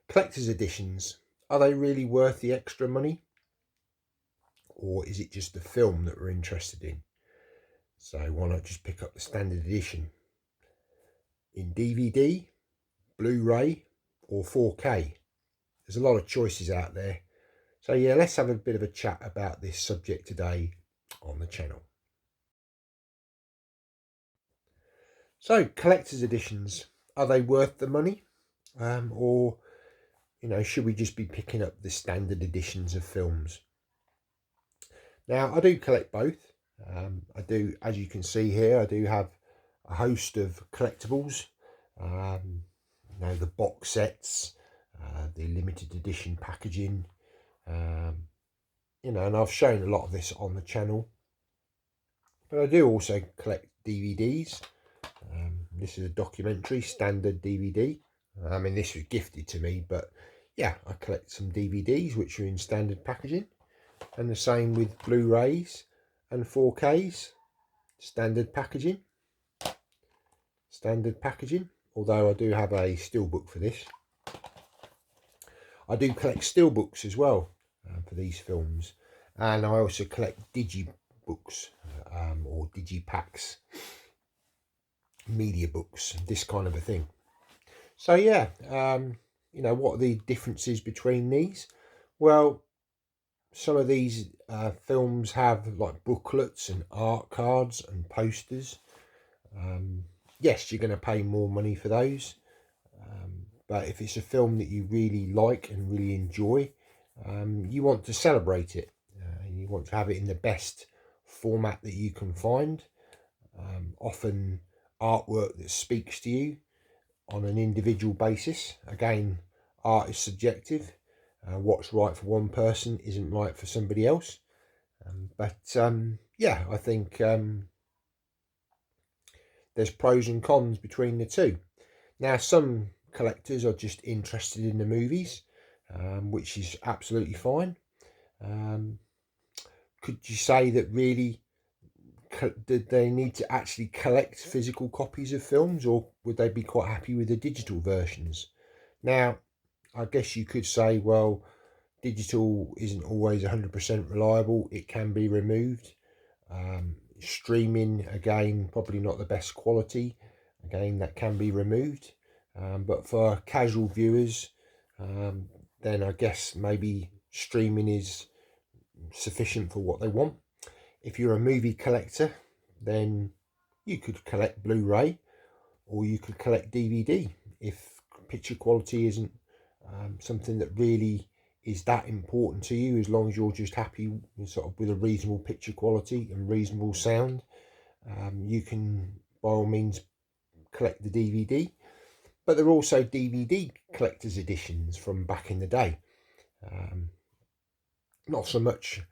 Collector's editions, are they really worth the extra money? Or is it just the film that we're interested in? So why not just pick up the standard edition in DVD, Blu-ray or 4K? There's a lot of choices out there. So yeah, let's have a bit of a chat about this subject today on the channel. So collector's editions, are they worth the money? Or, should we just be picking up the standard editions of films? Now, I do collect both. I do, as you can see here, I do have a host of collectibles. The box sets, the limited edition packaging, and I've shown a lot of this on the channel. But I do also collect DVDs. This is a documentary, standard DVD. I mean, this was gifted to me, but yeah, I collect some DVDs which are in standard packaging. And the same with Blu-rays and 4Ks, standard packaging. Although I do have a steelbook for this. I do collect steelbooks as well for these films, and I also collect digibooks or digipaks, media books, this kind of a thing. So yeah, what are the differences between these? Well, some of these films have like booklets and art cards and posters. Yes, you're going to pay more money for those. But if it's a film that you really like and really enjoy, you want to celebrate it. You want to have it in the best format that you can find. Often artwork that speaks to you on an individual basis. Again, art is subjective. What's right for one person isn't right for somebody else. Yeah, I think there's pros and cons between the two. Now, some collectors are just interested in the movies, which is absolutely fine. Could you say that really did they need to actually collect physical copies of films, or would they be quite happy with the digital versions? Now, I guess you could say, well, digital isn't always 100% reliable. It can be removed. Streaming, again, probably not the best quality. Again, that can be removed. But for casual viewers, then I guess maybe streaming is sufficient for what they want. If you're a movie collector, then you could collect Blu-ray or you could collect DVD if picture quality isn't something that really is that important to you. As long as you're just happy with a reasonable picture quality and reasonable sound, you can by all means collect the DVD. But there are also DVD collector's editions from back in the day. Not so much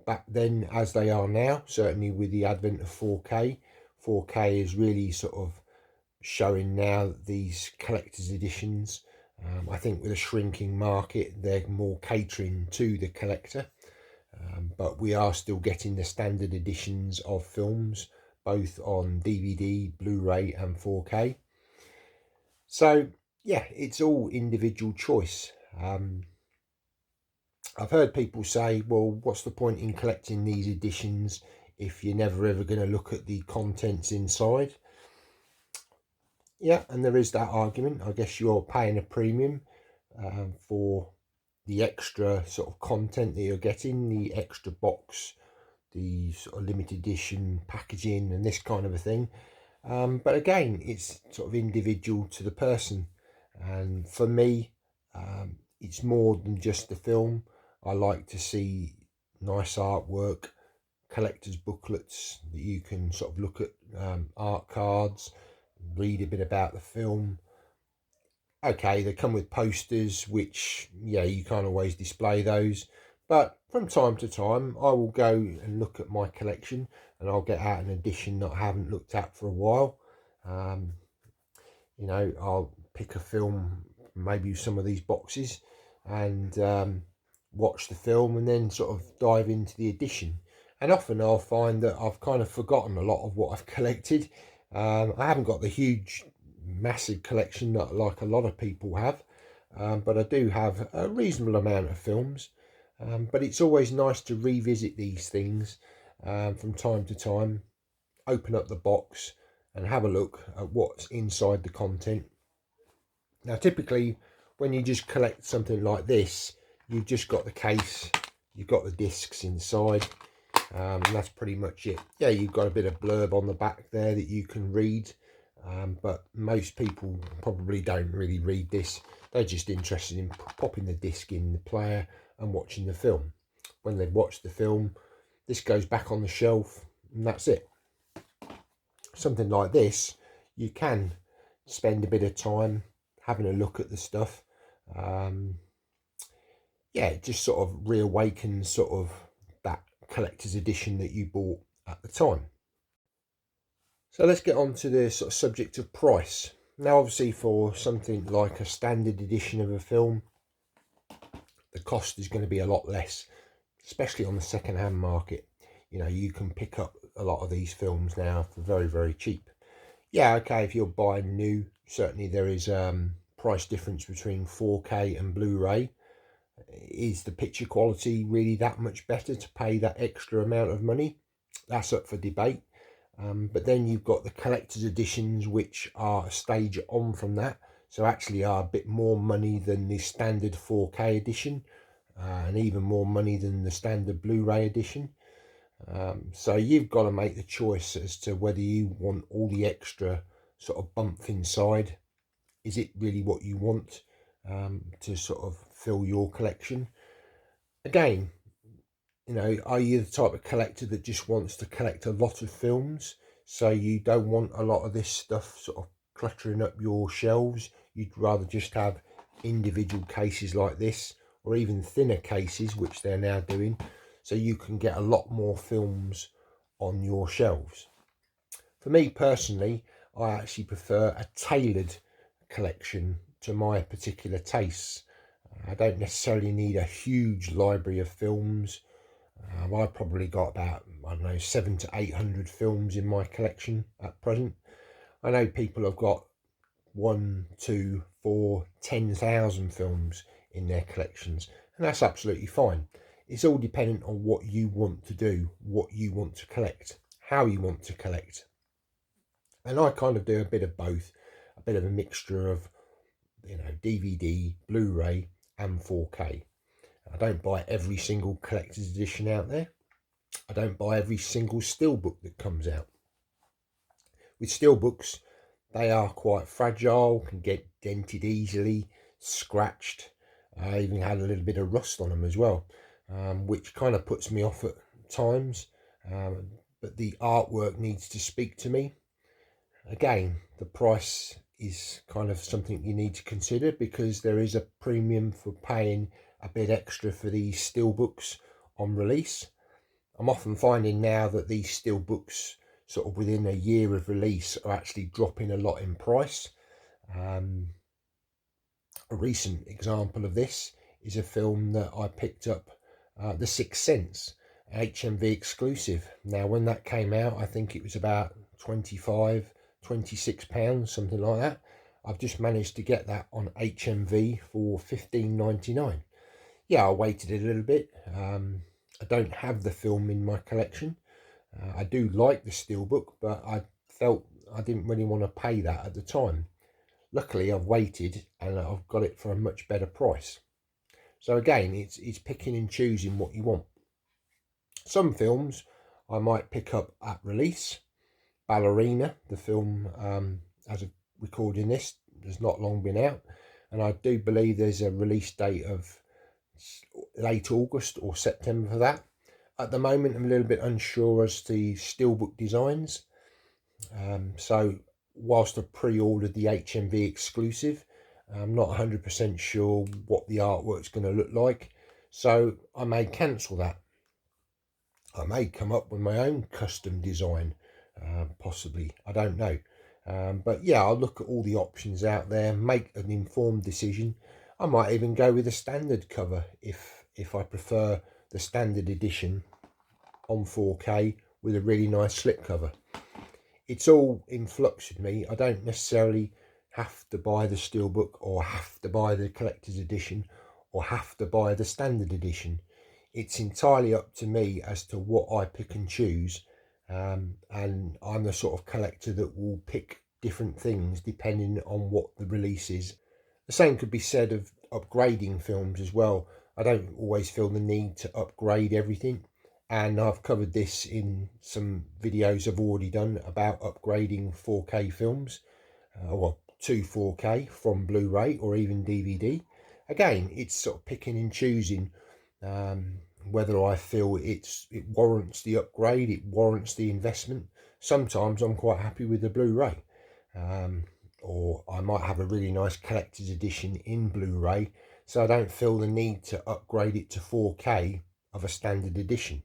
back then as they are now, certainly with the advent of 4K. 4K is really sort of showing now these collector's editions. I think with a shrinking market, they're more catering to the collector. But we are still getting the standard editions of films, both on DVD, Blu-ray and 4K. So yeah, it's all individual choice. I've heard people say, well, what's the point in collecting these editions if you're never ever going to look at the contents inside? Yeah, and there is that argument. I guess you're paying a premium for the extra sort of content that you're getting, the extra box, the sort of limited edition packaging and this kind of a thing. But again, it's sort of individual to the person. And for me, it's more than just the film. I like to see nice artwork, collector's booklets that you can sort of look at, art cards, read a bit about the film. Okay, they come with posters, which, yeah, you can't always display those. But from time to time, I will go and look at my collection and I'll get out an edition that I haven't looked at for a while. I'll pick a film, maybe some of these boxes, and watch the film and then sort of dive into the edition. And often I'll find that I've kind of forgotten a lot of what I've collected. I haven't got the huge, massive collection that like a lot of people have. but I do have a reasonable amount of films. But it's always nice to revisit these things from time to time, open up the box and have a look at what's inside the content. Now, typically, when you just collect something like this, you've just got the case, you've got the discs inside, and that's pretty much it. Yeah, you've got a bit of blurb on the back there that you can read, but most people probably don't really read this. They're just interested in popping the disc in the player and watching the film. When they've watched the film, this goes back on the shelf, and that's it. Something like this, you can spend a bit of time having a look at the stuff. Yeah, it just sort of reawakens sort of that collector's edition that you bought at the time. So let's get on to the sort of subject of price. Now, obviously, for something like a standard edition of a film, the cost is going to be a lot less, especially on the second-hand market. You know, you can pick up a lot of these films now for very, very cheap. Yeah, okay, if you're buying new, certainly there is price difference between 4K and Blu-ray. Is the picture quality really that much better to pay that extra amount of money? That's up for debate. But then you've got the collector's editions, which are a stage on from that. So actually are a bit more money than the standard 4K edition, and even more money than the standard Blu-ray edition. So you've got to make the choice as to whether you want all the extra sort of bump inside. Is it really what you want to sort of fill your collection? Again, you know, are you the type of collector that just wants to collect a lot of films, so you don't want a lot of this stuff sort of cluttering up your shelves? You'd rather just have individual cases like this, or even thinner cases, which they're now doing, so you can get a lot more films on your shelves. For me personally, I actually prefer a tailored collection to my particular tastes. I don't necessarily need a huge library of films. I've probably got about, I don't know, 700 to 800 films in my collection at present. I know people have got 1, 2, 4, 10,000 films in their collections, and that's absolutely fine. It's all dependent on what you want to do, what you want to collect, how you want to collect. And I kind of do a bit of both, a bit of a mixture of, you know, DVD, Blu-ray and 4K. I don't buy every single collector's edition out there. I don't buy every single steelbook that comes out. With steelbooks, they are quite fragile, can get dented easily, scratched. I even had a little bit of rust on them as well, which kind of puts me off at times. But the artwork needs to speak to me. Again, the price is kind of something you need to consider, because there is a premium for paying a bit extra for these steelbooks on release. I'm often finding now that these steelbooks, sort of within a year of release, are actually dropping a lot in price. A recent example of this is a film that I picked up, The Sixth Sense, HMV exclusive. Now, when that came out, I think it was about £25, £26, something like that. I've just managed to get that on HMV for £15.99. Yeah, I waited a little bit. I don't have the film in my collection. I do like the steelbook, but I felt I didn't really want to pay that at the time. Luckily, I've waited and I've got it for a much better price. So again, it's picking and choosing what you want. Some films I might pick up at release. Ballerina, the film, as of recording this, has not long been out, and I do believe there's a release date of late August or September for that. At the moment, I'm a little bit unsure as to steelbook designs. So whilst I've pre-ordered the HMV exclusive, I'm not 100% sure what the artwork's going to look like. So I may cancel that. I may come up with my own custom design, possibly. I don't know. But yeah, I'll look at all the options out there, make an informed decision. I might even go with a standard cover if I prefer the standard edition on 4K with a really nice slipcover. It's all in flux with me. I don't necessarily have to buy the Steelbook, or have to buy the collector's edition, or have to buy the standard edition. It's entirely up to me as to what I pick and choose, and I'm the sort of collector that will pick different things depending on what the release is. The same could be said of upgrading films as well. I don't always feel the need to upgrade everything, and I've covered this in some videos I've already done about upgrading 4K films, or to 4K from Blu-ray or even DVD. Again, it's sort of picking and choosing whether I feel it warrants the upgrade, it warrants the investment. Sometimes I'm quite happy with the Blu-ray, or I might have a really nice collector's edition in Blu-ray, so I don't feel the need to upgrade it to 4K of a standard edition.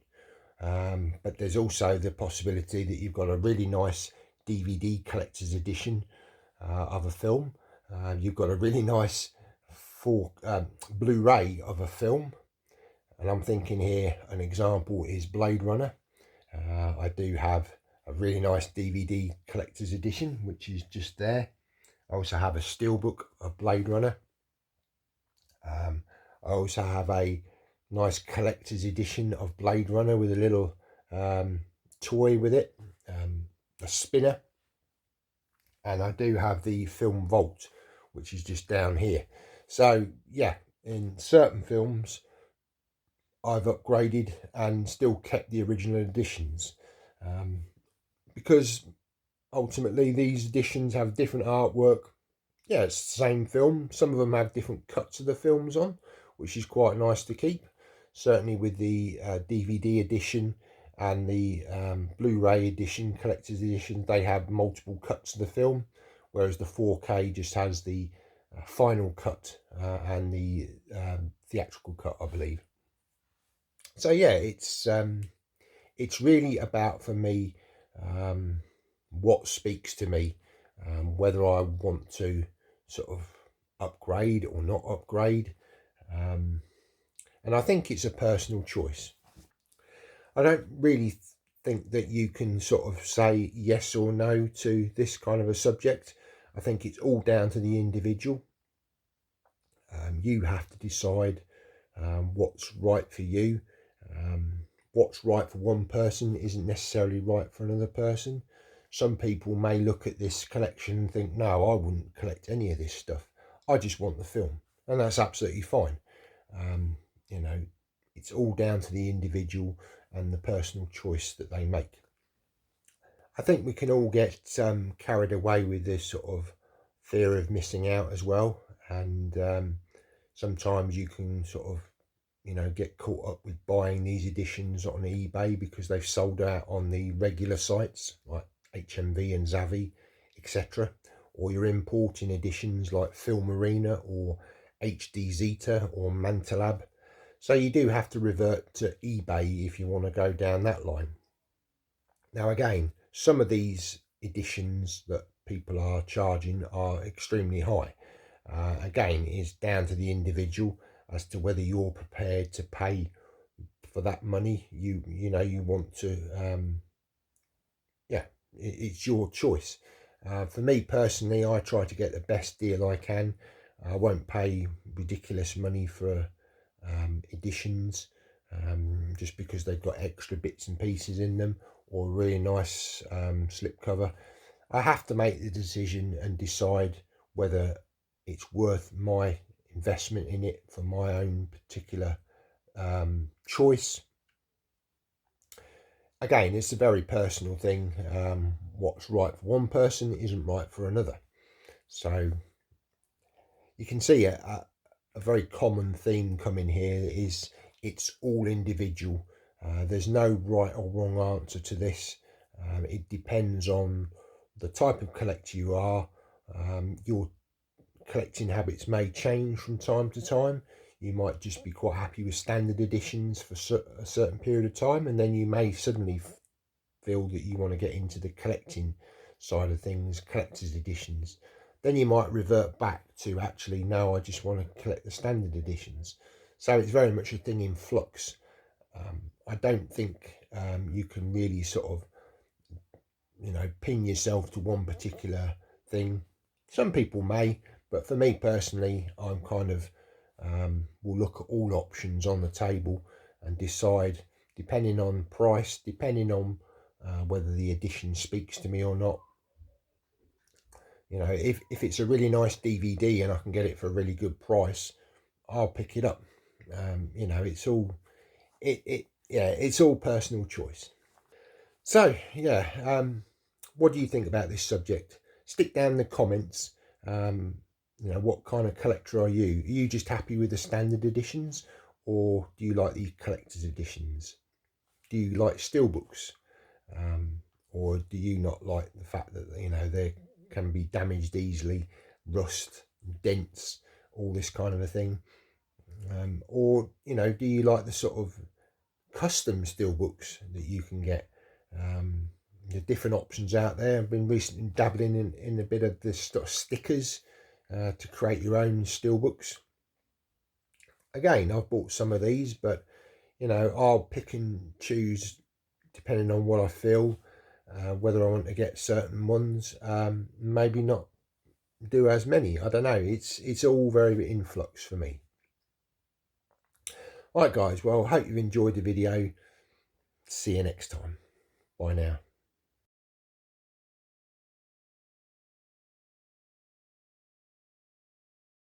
But there's also the possibility that you've got a really nice DVD collector's edition of a film. You've got a really nice Blu-ray of a film, and I'm thinking here an example is Blade Runner. I do have a really nice DVD collector's edition, which is just there. I also have a Steelbook of Blade Runner. I also have a nice collector's edition of Blade Runner with a little toy with it, a spinner. And I do have the film vault, which is just down here. So yeah, in certain films I've upgraded and still kept the original editions, because ultimately these editions have different artwork. Yeah, it's the same film. Some of them have different cuts of the films on, which is quite nice to keep. Certainly with the DVD edition and the Blu-ray edition, collector's edition, they have multiple cuts of the film, whereas the 4K just has the final cut and the theatrical cut, I believe. So yeah, it's really about, for me, what speaks to me, whether I want to sort of upgrade or not upgrade, and I think it's a personal choice. I don't really think that you can sort of say yes or no to this kind of a subject. I think it's all down to the individual. You have to decide what's right for you. What's right for one person isn't necessarily right for another person. Some people may look at this collection and think, no, I wouldn't collect any of this stuff. I just want the film. And that's absolutely fine. You know, it's all down to the individual and the personal choice that they make. I think we can all get carried away with this sort of fear of missing out as well. And sometimes you can sort of, get caught up with buying these editions on eBay because they've sold out on the regular sites like HMV and Zavvi, etc. Or you're importing editions like Film Arena or HD Zeta or Mantalab. So you do have to revert to eBay if you want to go down that line. Now again, some of these editions that people are charging are extremely high. Again, it's down to the individual as to whether you're prepared to pay for that money. You want to, it's your choice. For me personally, I try to get the best deal I can. I won't pay ridiculous money for editions just because they've got extra bits and pieces in them, or a really nice slipcover. I have to make the decision and decide whether it's worth my investment in it for my own particular choice. Again, it's a very personal thing. What's right for one person isn't right for another. So you can see a very common theme coming here is it's all individual. There's no right or wrong answer to this. It depends on the type of collector you are. Your collecting habits may change from time to time. You might just be quite happy with standard editions for a certain period of time, and then you may suddenly feel that you want to get into the collecting side of things, collector's editions. Then you might revert back to, actually, no, I just want to collect the standard editions. So it's very much a thing in flux. I don't think you can really sort of, pin yourself to one particular thing. Some people may, but for me personally, I'm kind of will look at all options on the table and decide, depending on price, depending on whether the edition speaks to me or not. You know, if it's a really nice DVD and I can get it for a really good price, I'll pick it up. You know, it's all yeah, it's all personal choice. So yeah, what do you think about this subject? Stick down in the comments. You know, what kind of collector are you? Are you just happy with the standard editions, or do you like the collector's editions? Do you like steelbooks, or do you not like the fact that, you know, they can be damaged easily, rust, dents, all this kind of a thing? Or, you know, do you like the sort of custom steelbooks that you can get? The different options out there. I've been recently dabbling in a bit of this sort of stickers to create your own steelbooks. Again, I've bought some of these, but you know, I'll pick and choose depending on what I feel, whether I want to get certain ones. Maybe not do as many. I don't know. It's all very in flux for me. All right, guys. Well, I hope you've enjoyed the video. See you next time. Bye now.